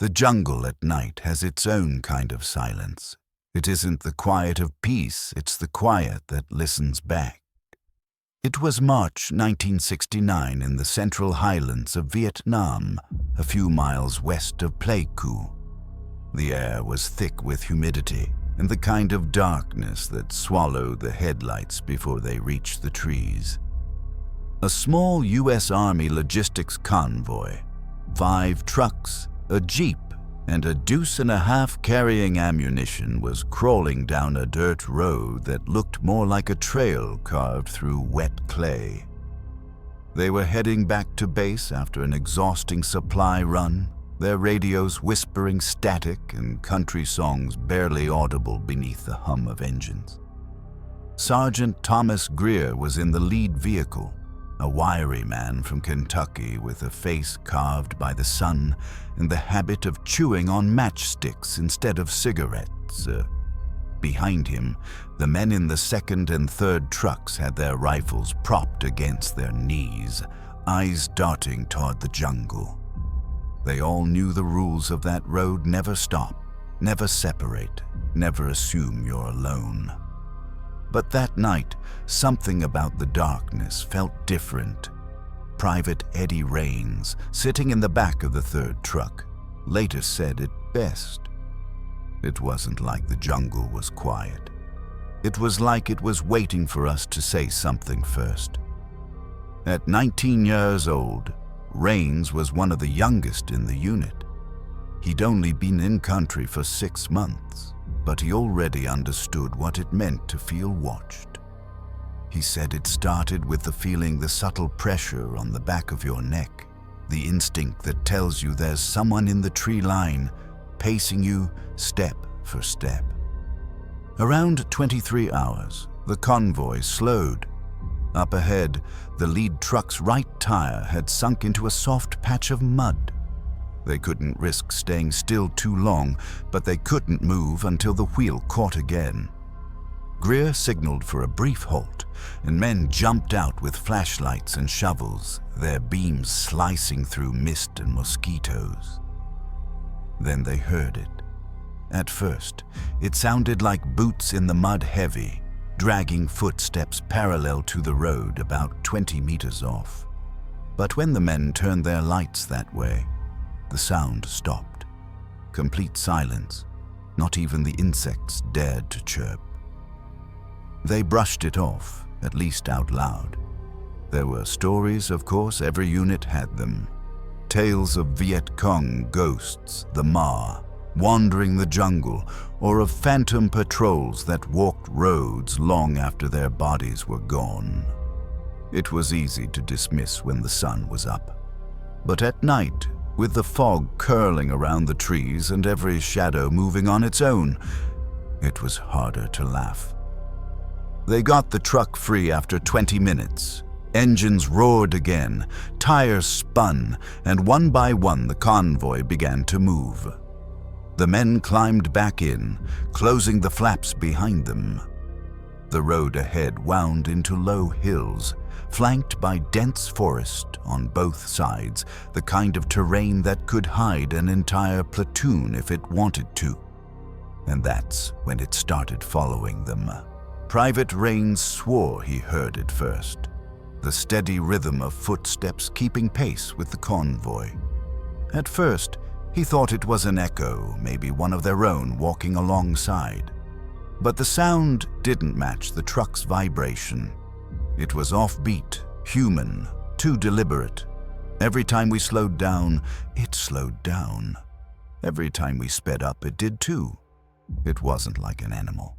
The jungle at night has its own kind of silence. It isn't the quiet of peace, it's the quiet that listens back. It was March 1969 in the Central Highlands of Vietnam, a few miles west of Pleiku. The air was thick with humidity and the kind of darkness that swallowed the headlights before they reached the trees. A small U.S. Army logistics convoy, 5 trucks, a jeep, and a deuce-and-a-half carrying ammunition was crawling down a dirt road that looked more like a trail carved through wet clay. They were heading back to base after an exhausting supply run, their radios whispering static and country songs barely audible beneath the hum of engines. Sergeant Thomas Greer was in the lead vehicle, a wiry man from Kentucky with a face carved by the sun and the habit of chewing on matchsticks instead of cigarettes. Behind him, the men in the second and third trucks had their rifles propped against their knees, eyes darting toward the jungle. They all knew the rules of that road: never stop, never separate, never assume you're alone. But that night, something about the darkness felt different. Private Eddie Raines, sitting in the back of the third truck, later said it best. It wasn't like the jungle was quiet. It was like it was waiting for us to say something first. At 19 years old, Raines was one of the youngest in the unit. He'd only been in country for 6 months, but he already understood what it meant to feel watched. He said it started with the feeling, the subtle pressure on the back of your neck, the instinct that tells you there's someone in the tree line, pacing you step for step. Around 23 hours, the convoy slowed. Up ahead, the lead truck's right tire had sunk into a soft patch of mud. They couldn't risk staying still too long, but they couldn't move until the wheel caught again. Greer signaled for a brief halt, and men jumped out with flashlights and shovels, their beams slicing through mist and mosquitoes. Then they heard it. At first, it sounded like boots in the mud, heavy, dragging footsteps parallel to the road about 20 meters off. But when the men turned their lights that way, the sound stopped. Complete silence. Not even the insects dared to chirp. They brushed it off, at least out loud. There were stories, of course, every unit had them. Tales of Viet Cong ghosts, the Ma, wandering the jungle, or of phantom patrols that walked roads long after their bodies were gone. It was easy to dismiss when the sun was up. But at night, with the fog curling around the trees and every shadow moving on its own, it was harder to laugh. They got the truck free after 20 minutes. Engines roared again, tires spun, and one by one the convoy began to move. The men climbed back in, closing the flaps behind them. The road ahead wound into low hills, flanked by dense forest on both sides, the kind of terrain that could hide an entire platoon if it wanted to. And that's when it started following them. Private Raines swore he heard it first, the steady rhythm of footsteps keeping pace with the convoy. At first, he thought it was an echo, maybe one of their own walking alongside. But the sound didn't match the truck's vibration. It was offbeat, human, too deliberate. Every time we slowed down, it slowed down. Every time we sped up, it did too. It wasn't like an animal.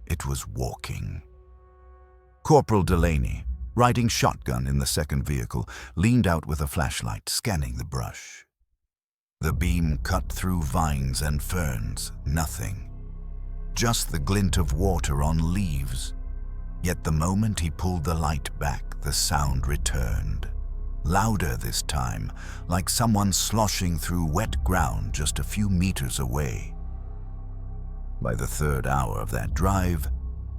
It was walking. Corporal Delaney, riding shotgun in the second vehicle, leaned out with a flashlight, scanning the brush. The beam cut through vines and ferns, nothing. Just the glint of water on leaves. Yet the moment he pulled the light back, the sound returned. Louder this time, like someone sloshing through wet ground just a few meters away. By the third hour of that drive,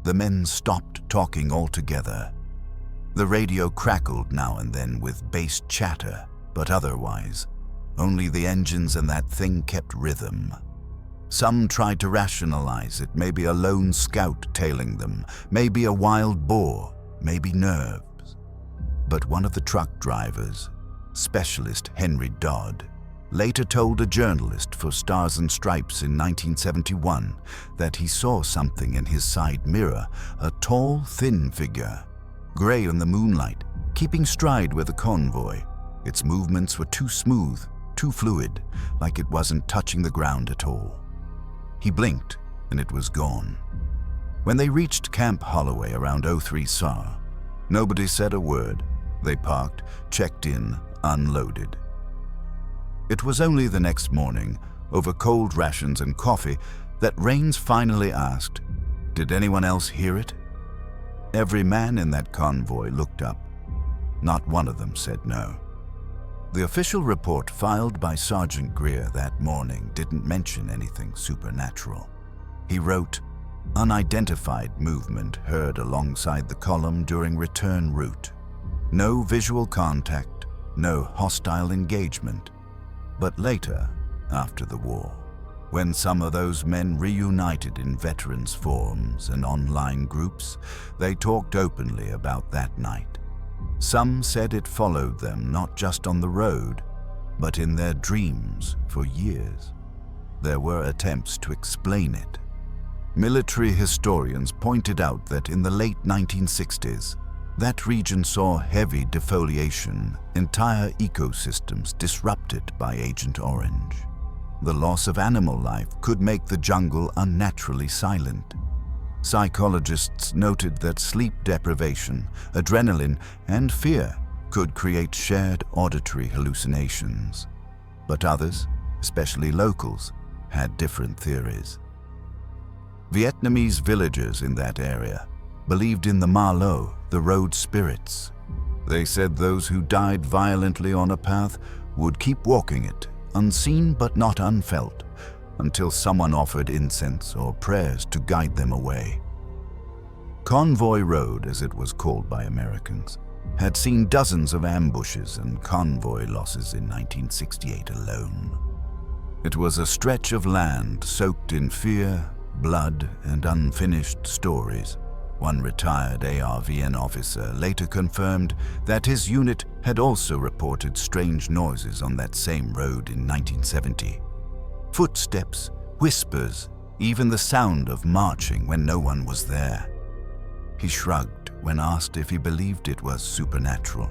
the men stopped talking altogether. The radio crackled now and then with bass chatter, but otherwise, Only the engines and that thing kept rhythm. Some tried to rationalize it, maybe a lone scout tailing them, maybe a wild boar, maybe nerves. But one of the truck drivers, Specialist Henry Dodd, later told a journalist for Stars and Stripes in 1971 that he saw something in his side mirror, a tall, thin figure, gray in the moonlight, keeping stride with the convoy. Its movements were too smooth, too fluid, like it wasn't touching the ground at all. He blinked, and it was gone. When they reached Camp Holloway around 03 SAR, nobody said a word. They parked, checked in, unloaded. It was only the next morning, over cold rations and coffee, that Rains finally asked, "Did anyone else hear it?" Every man in that convoy looked up. Not one of them said no. The official report filed by Sergeant Greer that morning didn't mention anything supernatural. He wrote, "Unidentified movement heard alongside the column during return route. No visual contact, no hostile engagement." But later, after the war, when some of those men reunited in veterans forums and online groups, they talked openly about that night. Some said it followed them not just on the road, but in their dreams for years. There were attempts to explain it. Military historians pointed out that in the late 1960s, that region saw heavy defoliation, entire ecosystems disrupted by Agent Orange. The loss of animal life could make the jungle unnaturally silent. Psychologists noted that sleep deprivation, adrenaline, and fear could create shared auditory hallucinations. But others, especially locals, had different theories. Vietnamese villagers in that area believed in the Ma Lo, the road spirits. They said those who died violently on a path would keep walking it, unseen but not unfelt, until someone offered incense or prayers to guide them away. Convoy Road, as it was called by Americans, had seen dozens of ambushes and convoy losses in 1968 alone. It was a stretch of land soaked in fear, blood, and unfinished stories. One retired ARVN officer later confirmed that his unit had also reported strange noises on that same road in 1970. Footsteps, whispers, even the sound of marching when no one was there. He shrugged when asked if he believed it was supernatural.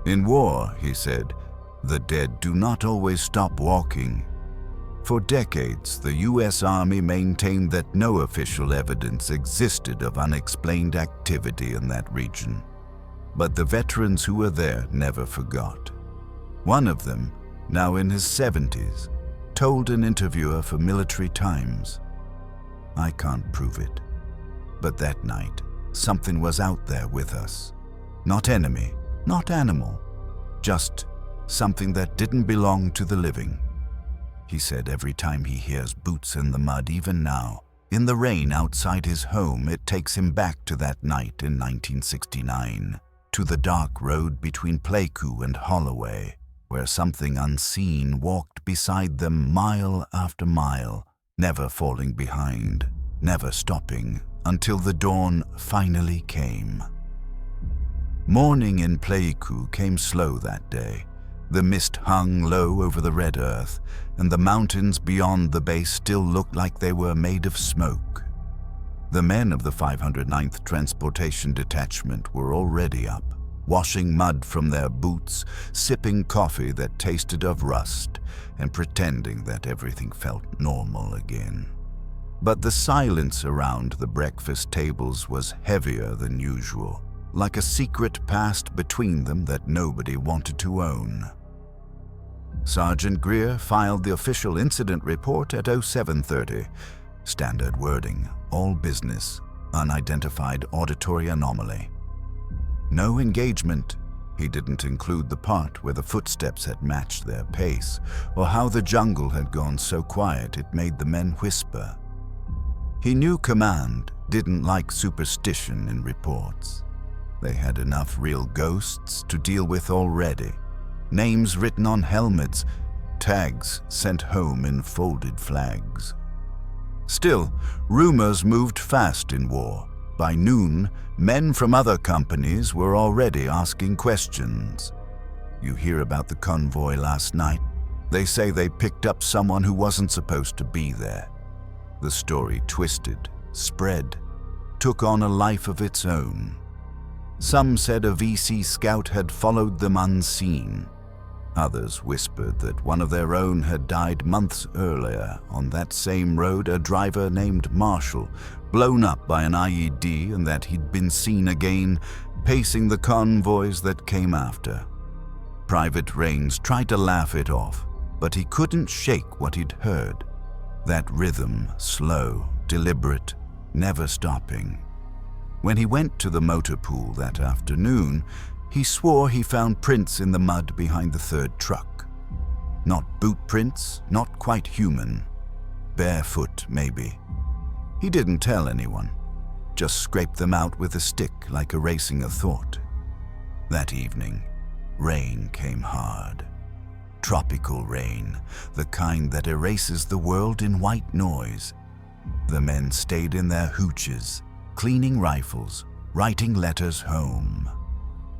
"In war," he said, "the dead do not always stop walking." For decades, the U.S. Army maintained that no official evidence existed of unexplained activity in that region. But the veterans who were there never forgot. One of them, now in his 70s, told an interviewer for Military Times, "I can't prove it, but that night, something was out there with us. Not enemy, not animal, just something that didn't belong to the living." He said every time he hears boots in the mud, even now, in the rain outside his home, it takes him back to that night in 1969, to the dark road between Pleiku and Holloway, where something unseen walked beside them mile after mile, never falling behind, never stopping, until the dawn finally came. Morning in Pleiku came slow that day. The mist hung low over the red earth, and the mountains beyond the base still looked like they were made of smoke. The men of the 509th Transportation Detachment were already up, washing mud from their boots, sipping coffee that tasted of rust, and pretending that everything felt normal again. But the silence around the breakfast tables was heavier than usual, like a secret past between them that nobody wanted to own. Sergeant Greer filed the official incident report at 0730. Standard wording, all business, unidentified auditory anomaly. No engagement. He didn't include the part where the footsteps had matched their pace, or how the jungle had gone so quiet it made the men whisper. He knew command didn't like superstition in reports. They had enough real ghosts to deal with already. Names written on helmets, tags sent home in folded flags. Still, rumors moved fast in war. By noon, men from other companies were already asking questions. You hear about the convoy last night? They say they picked up someone who wasn't supposed to be there. The story twisted, spread, took on a life of its own. Some said a VC scout had followed them unseen. Others whispered that one of their own had died months earlier on that same road, a driver named Marshall, blown up by an IED, and that he'd been seen again pacing the convoys that came after. Private Rains tried to laugh it off, but he couldn't shake what he'd heard. That rhythm, slow, deliberate, never stopping. When he went to the motor pool that afternoon, he swore he found prints in the mud behind the third truck. Not boot prints, not quite human. Barefoot, maybe. He didn't tell anyone, just scraped them out with a stick like erasing a thought. That evening, rain came hard. Tropical rain, the kind that erases the world in white noise. The men stayed in their hooches, cleaning rifles, writing letters home.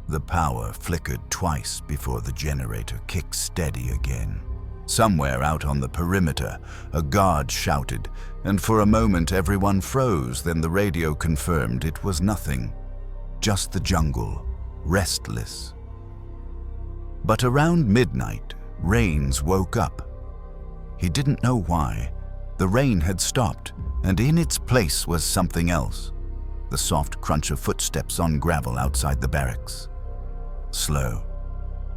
The power flickered twice before the generator kicked steady again. Somewhere out on the perimeter, a guard shouted, and for a moment everyone froze. Then the radio confirmed it was nothing, just the jungle, restless. But around midnight, Rains woke up. He didn't know why. The rain had stopped, and in its place was something else. The soft crunch of footsteps on gravel outside the barracks. Slow,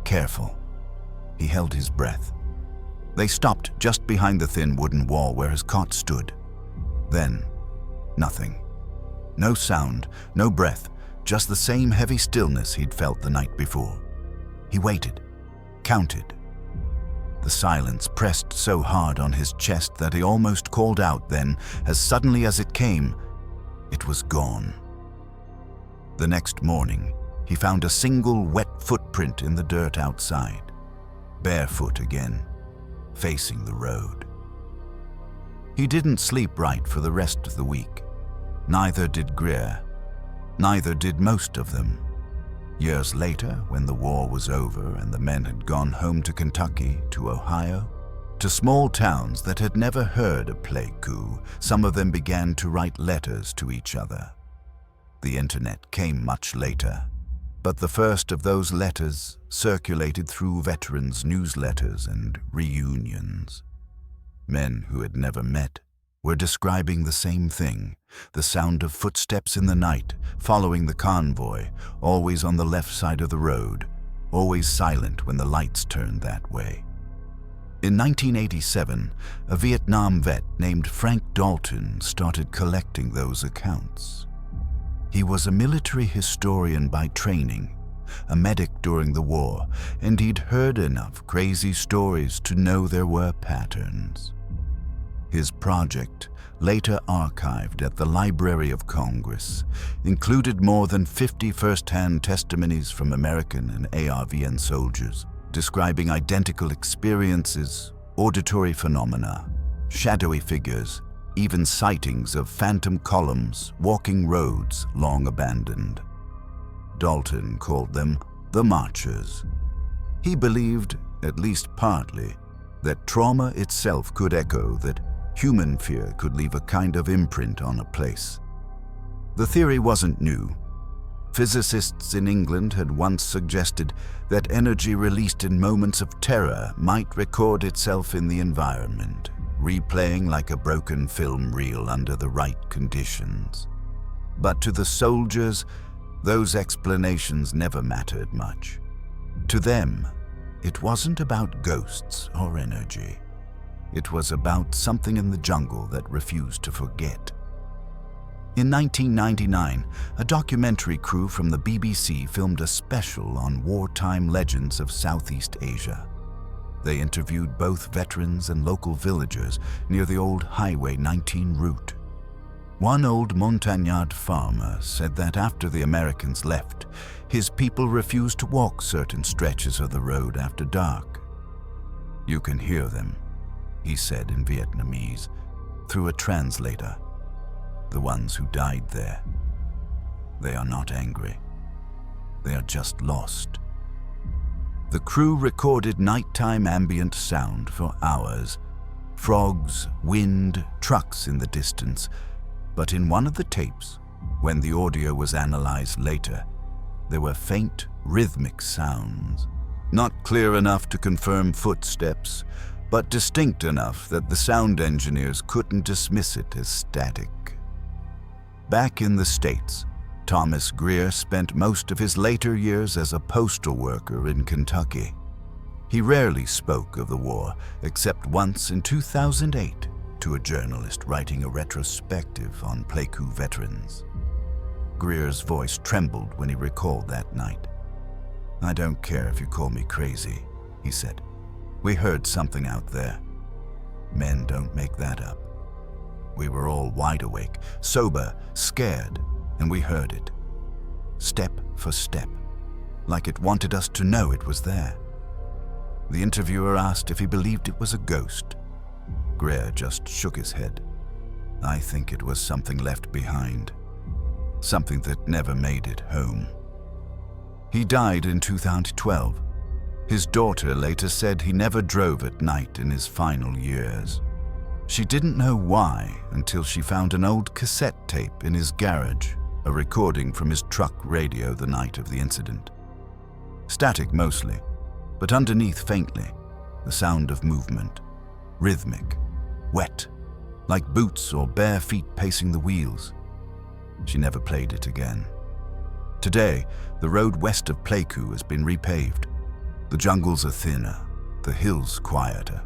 careful. He held his breath. They stopped just behind the thin wooden wall where his cot stood. Then, nothing. No sound, no breath, just the same heavy stillness he'd felt the night before. He waited, counted. The silence pressed so hard on his chest that he almost called out. Then, as suddenly as it came, it was gone. The next morning, he found a single wet footprint in the dirt outside. Barefoot again, facing the road. He didn't sleep right for the rest of the week. Neither did Greer. Neither did most of them. Years later, when the war was over and the men had gone home to Kentucky, to Ohio, to small towns that had never heard of Pleiku, some of them began to write letters to each other. The internet came much later, but the first of those letters circulated through veterans' newsletters and reunions. Men who had never met were describing the same thing, the sound of footsteps in the night, following the convoy, always on the left side of the road, always silent when the lights turned that way. In 1987, a Vietnam vet named Frank Dalton started collecting those accounts. He was a military historian by training, a medic during the war, and he'd heard enough crazy stories to know there were patterns. His project, later archived at the Library of Congress, included more than 50 first-hand testimonies from American and ARVN soldiers, describing identical experiences, auditory phenomena, shadowy figures, even sightings of phantom columns walking roads long abandoned. Dalton called them the Marchers. He believed, at least partly, that trauma itself could echo, that human fear could leave a kind of imprint on a place. The theory wasn't new. Physicists in England had once suggested that energy released in moments of terror might record itself in the environment, replaying like a broken film reel under the right conditions. But to the soldiers, those explanations never mattered much. To them, it wasn't about ghosts or energy. It was about something in the jungle that refused to forget. In 1999, a documentary crew from the BBC filmed a special on wartime legends of Southeast Asia. They interviewed both veterans and local villagers near the old Highway 19 route. One old Montagnard farmer said that after the Americans left, his people refused to walk certain stretches of the road after dark. "You can hear them," he said in Vietnamese, through a translator. "The ones who died there. They are not angry. They are just lost." The crew recorded nighttime ambient sound for hours. Frogs, wind, trucks in the distance. But in one of the tapes, when the audio was analyzed later, there were faint, rhythmic sounds. Not clear enough to confirm footsteps, but distinct enough that the sound engineers couldn't dismiss it as static. Back in the States, Thomas Greer spent most of his later years as a postal worker in Kentucky. He rarely spoke of the war, except once in 2008 to a journalist writing a retrospective on Pleiku veterans. Greer's voice trembled when he recalled that night. "I don't care if you call me crazy," he said. "We heard something out there. Men don't make that up. We were all wide awake, sober, scared, and we heard it. Step for step, like it wanted us to know it was there." The interviewer asked if he believed it was a ghost. Greer just shook his head. "I think it was something left behind. Something that never made it home." He died in 2012. His daughter later said he never drove at night in his final years. She didn't know why until she found an old cassette tape in his garage, a recording from his truck radio the night of the incident. Static mostly, but underneath faintly, the sound of movement, rhythmic, wet, like boots or bare feet pacing the wheels. She never played it again. Today, the road west of Pleiku has been repaved. The jungles are thinner, the hills quieter.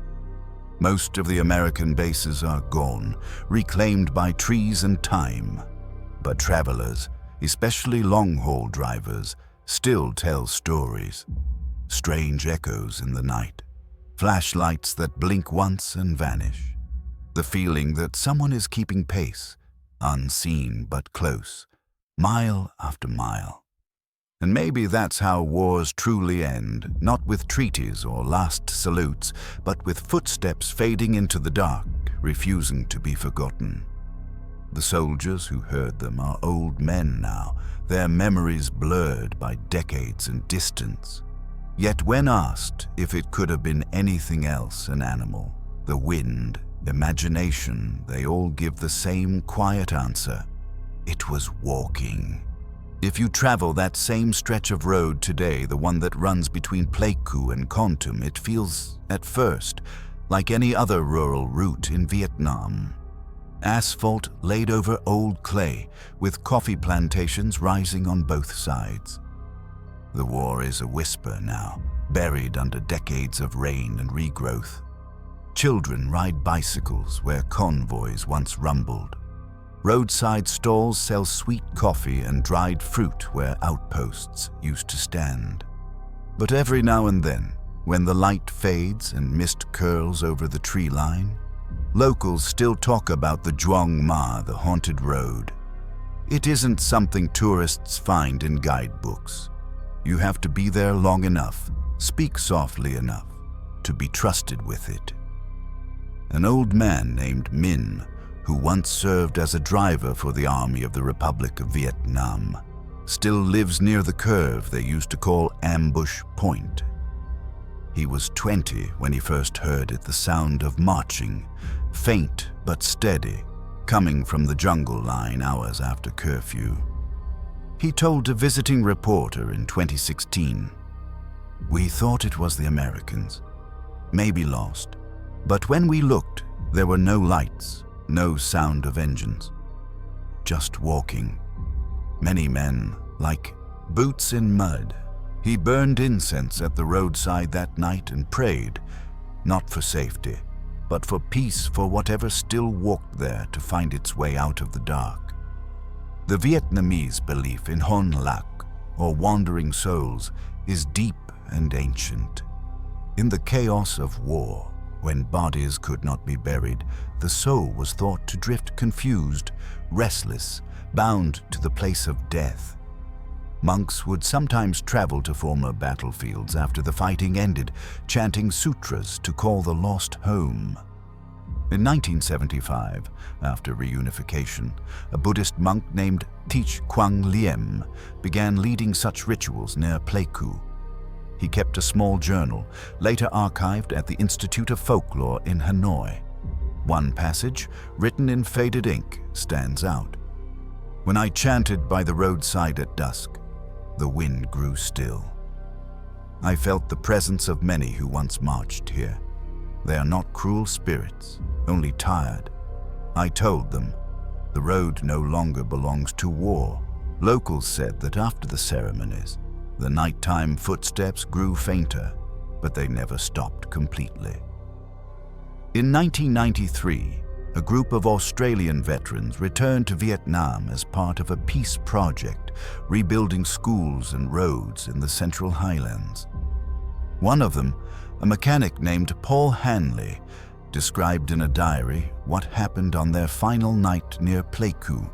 Most of the American bases are gone, reclaimed by trees and time. But travelers, especially long-haul drivers, still tell stories. Strange echoes in the night, flashlights that blink once and vanish. The feeling that someone is keeping pace, unseen but close, mile after mile. And maybe that's how wars truly end, not with treaties or last salutes, but with footsteps fading into the dark, refusing to be forgotten. The soldiers who heard them are old men now, their memories blurred by decades and distance. Yet when asked if it could have been anything else, an animal, the wind, imagination, they all give the same quiet answer. It was walking. If you travel that same stretch of road today, the one that runs between Pleiku and Kontum, it feels, at first, like any other rural route in Vietnam. Asphalt laid over old clay, with coffee plantations rising on both sides. The war is a whisper now, buried under decades of rain and regrowth. Children ride bicycles where convoys once rumbled. Roadside stalls sell sweet coffee and dried fruit where outposts used to stand. But every now and then, when the light fades and mist curls over the tree line, locals still talk about the Duong Ma, the haunted road. It isn't something tourists find in guidebooks. You have to be there long enough, speak softly enough, to be trusted with it. An old man named Min, who once served as a driver for the Army of the Republic of Vietnam, still lives near the curve they used to call Ambush Point. He was 20 when he first heard it, the sound of marching, faint but steady, coming from the jungle line hours after curfew. He told a visiting reporter in 2016, "We thought it was the Americans, maybe lost, but when we looked, there were no lights, no sound of engines. Just walking. Many men, like boots in mud." He burned incense at the roadside that night and prayed, not for safety, but for peace for whatever still walked there to find its way out of the dark. The Vietnamese belief in Hon Lac, or wandering souls, is deep and ancient. In the chaos of war, when bodies could not be buried, the soul was thought to drift confused, restless, bound to the place of death. Monks would sometimes travel to former battlefields after the fighting ended, chanting sutras to call the lost home. In 1975, after reunification, a Buddhist monk named Thich Quang Liem began leading such rituals near Pleiku. He kept a small journal, later archived at the Institute of Folklore in Hanoi. One passage, written in faded ink, stands out. "When I chanted by the roadside at dusk, the wind grew still. I felt the presence of many who once marched here. They are not cruel spirits, only tired. I told them, the road no longer belongs to war." Locals said that after the ceremonies, the nighttime footsteps grew fainter, but they never stopped completely. In 1993, a group of Australian veterans returned to Vietnam as part of a peace project, rebuilding schools and roads in the Central Highlands. One of them, a mechanic named Paul Hanley, described in a diary what happened on their final night near Pleiku.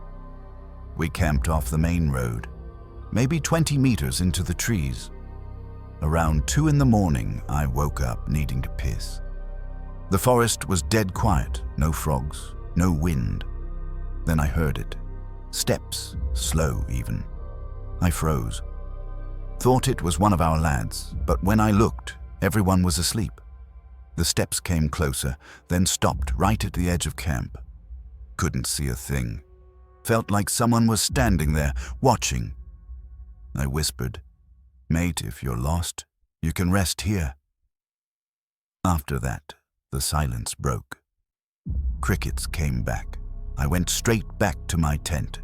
"We camped off the main road, maybe 20 meters into the trees. Around 2 in the morning, I woke up needing to piss. The forest was dead quiet, no frogs, no wind. Then I heard it. Steps, slow even. I froze. Thought it was one of our lads, but when I looked, everyone was asleep. The steps came closer, then stopped right at the edge of camp. Couldn't see a thing. Felt like someone was standing there, watching. I whispered, 'Mate, if you're lost, you can rest here.' After that, the silence broke. Crickets came back. I went straight back to my tent.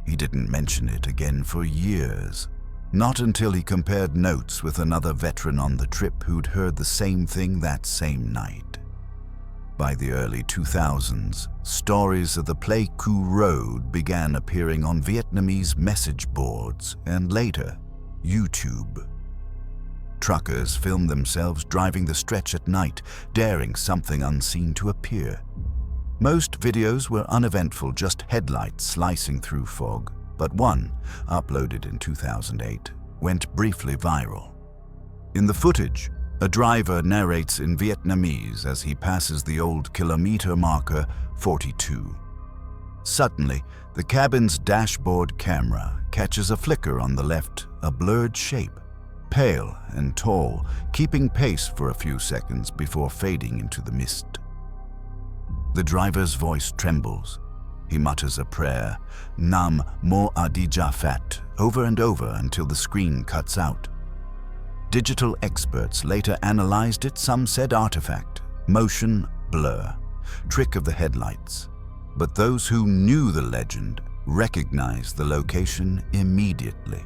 He didn't mention it again for years. Not until he compared notes with another veteran on the trip who'd heard the same thing that same night. By the early 2000s, stories of the Pleiku Road began appearing on Vietnamese message boards and later, YouTube. Truckers filmed themselves driving the stretch at night, daring something unseen to appear. Most videos were uneventful, just headlights slicing through fog, but one, uploaded in 2008, went briefly viral. In the footage, a driver narrates in Vietnamese as he passes the old kilometer marker 42. Suddenly, the cabin's dashboard camera catches a flicker on the left, a blurred shape. Pale and tall, keeping pace for a few seconds before fading into the mist. The driver's voice trembles. He mutters a prayer, Nam Mo Adi Jafat, over and over until the screen cuts out. Digital experts later analyzed it. Some said artifact, motion, blur, trick of the headlights. But those who knew the legend recognized the location immediately.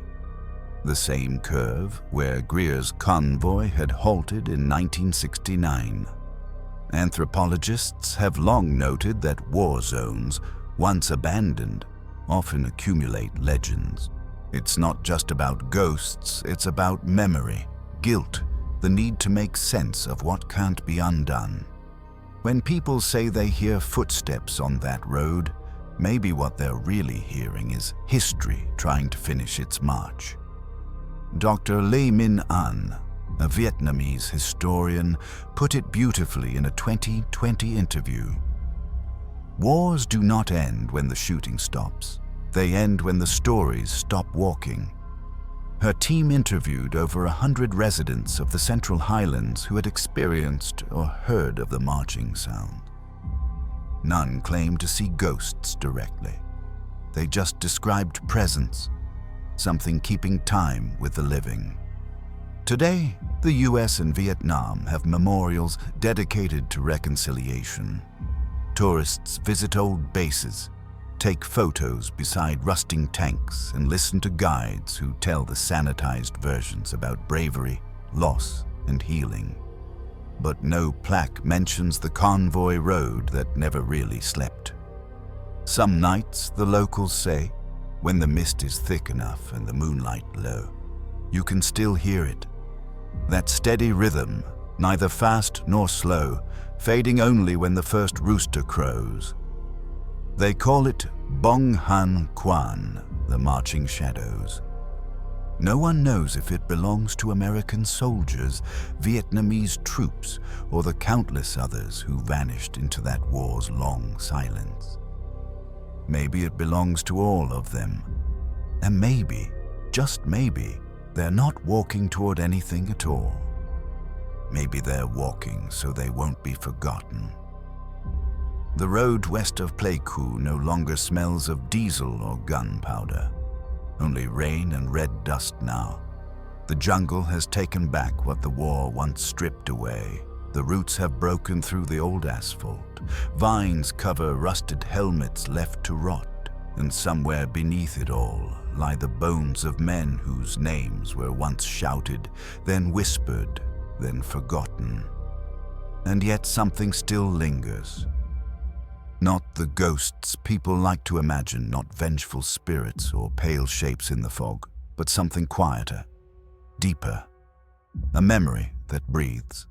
The same curve where Greer's convoy had halted in 1969. Anthropologists have long noted that war zones, once abandoned, often accumulate legends. It's not just about ghosts, it's about memory, guilt, the need to make sense of what can't be undone. When people say they hear footsteps on that road, maybe what they're really hearing is history trying to finish its march. Dr. Le Minh An, a Vietnamese historian, put it beautifully in a 2020 interview. Wars do not end when the shooting stops. They end when the stories stop walking. Her team interviewed over 100 residents of the Central Highlands who had experienced or heard of the marching sound. None claimed to see ghosts directly. They just described presence, something keeping time with the living. Today, the US and Vietnam have memorials dedicated to reconciliation. Tourists visit old bases, take photos beside rusting tanks, and listen to guides who tell the sanitized versions about bravery, loss, and healing. But no plaque mentions the convoy road that never really slept. Some nights, the locals say, when the mist is thick enough and the moonlight low, you can still hear it. That steady rhythm, neither fast nor slow, fading only when the first rooster crows. They call it Bong Han Quan, the marching shadows. No one knows if it belongs to American soldiers, Vietnamese troops, or the countless others who vanished into that war's long silence. Maybe it belongs to all of them. And maybe, just maybe, they're not walking toward anything at all. Maybe they're walking so they won't be forgotten. The road west of Pleiku no longer smells of diesel or gunpowder. Only rain and red dust now. The jungle has taken back what the war once stripped away. The roots have broken through the old asphalt. Vines cover rusted helmets left to rot. And somewhere beneath it all lie the bones of men whose names were once shouted, then whispered, then forgotten. And yet something still lingers. Not the ghosts people like to imagine, not vengeful spirits or pale shapes in the fog, but something quieter, deeper, a memory that breathes.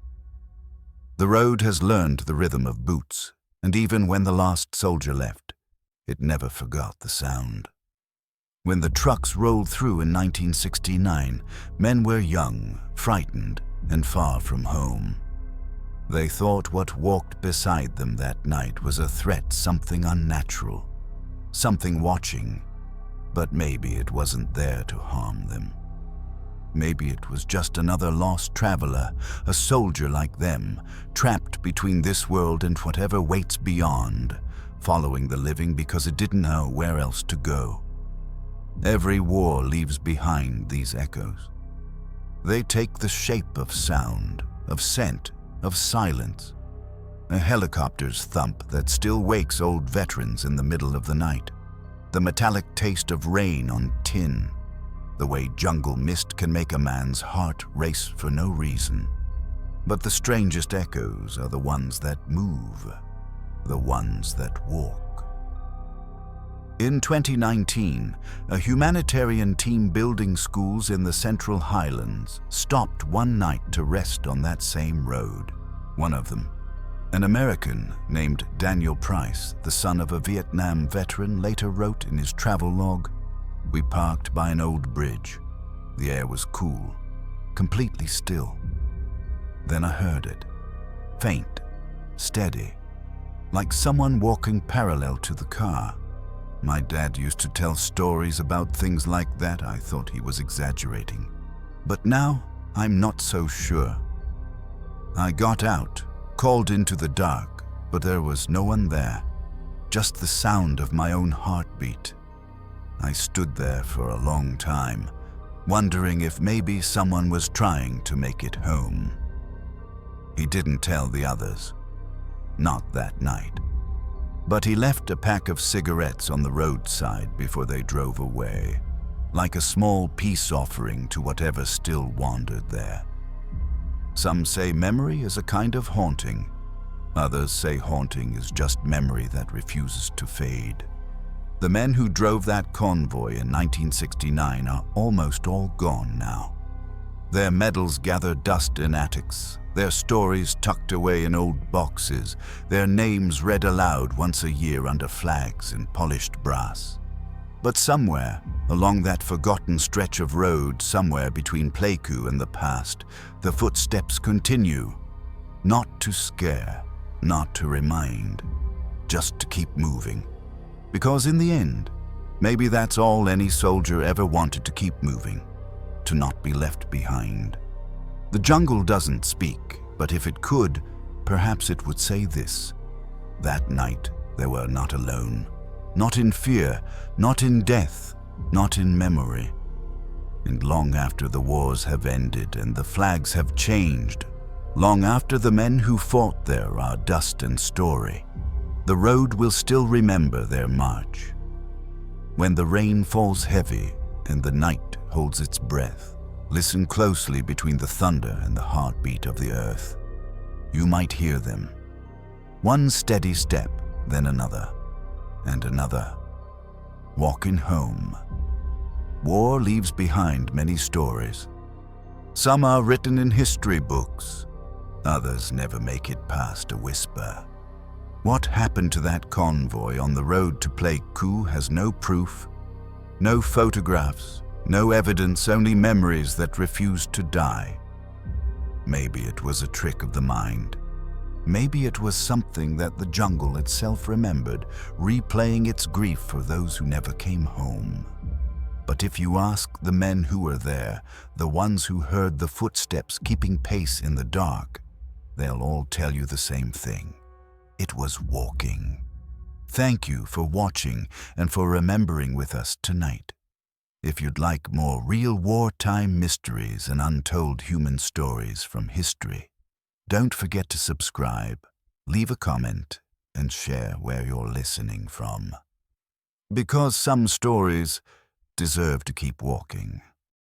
The road has learned the rhythm of boots, and even when the last soldier left, it never forgot the sound. When the trucks rolled through in 1969, men were young, frightened, and far from home. They thought what walked beside them that night was a threat, something unnatural, something watching, but maybe it wasn't there to harm them. Maybe it was just another lost traveler, a soldier like them, trapped between this world and whatever waits beyond, following the living because it didn't know where else to go. Every war leaves behind these echoes. They take the shape of sound, of scent, of silence. A helicopter's thump that still wakes old veterans in the middle of the night. The metallic taste of rain on tin. The way jungle mist can make a man's heart race for no reason. But the strangest echoes are the ones that move, the ones that walk. In 2019, a humanitarian team building schools in the Central Highlands stopped one night to rest on that same road. One of them, an American named Daniel Price, the son of a Vietnam veteran, later wrote in his travel log, "We parked by an old bridge. The air was cool, completely still. Then I heard it, faint, steady, like someone walking parallel to the car. My dad used to tell stories about things like that. I thought he was exaggerating. But now, I'm not so sure. I got out, called into the dark, but there was no one there. Just the sound of my own heartbeat. I stood there for a long time, wondering if maybe someone was trying to make it home." He didn't tell the others. Not that night. But he left a pack of cigarettes on the roadside before they drove away, like a small peace offering to whatever still wandered there. Some say memory is a kind of haunting. Others say haunting is just memory that refuses to fade. The men who drove that convoy in 1969 are almost all gone now. Their medals gather dust in attics, their stories tucked away in old boxes, their names read aloud once a year under flags in polished brass. But somewhere, along that forgotten stretch of road, somewhere between Pleiku and the past, the footsteps continue, not to scare, not to remind, just to keep moving. Because in the end, maybe that's all any soldier ever wanted, to keep moving, to not be left behind. The jungle doesn't speak, but if it could, perhaps it would say this: that night they were not alone, not in fear, not in death, not in memory. And long after the wars have ended and the flags have changed, long after the men who fought there are dust and story, the road will still remember their march. When the rain falls heavy and the night holds its breath, listen closely between the thunder and the heartbeat of the earth. You might hear them. One steady step, then another, and another. Walking home. War leaves behind many stories. Some are written in history books. Others never make it past a whisper. What happened to that convoy on the road to Pleiku has no proof, no photographs, No evidence, only memories that refused to die. Maybe it was a trick of the mind. Maybe it was something that the jungle itself remembered, replaying its grief for those who never came home. But if you ask the men who were there, the ones who heard the footsteps keeping pace in the dark, they'll all tell you the same thing. It was walking. Thank you for watching and for remembering with us tonight. If you'd like more real wartime mysteries and untold human stories from history, don't forget to subscribe, leave a comment, and share where you're listening from. Because some stories deserve to keep walking.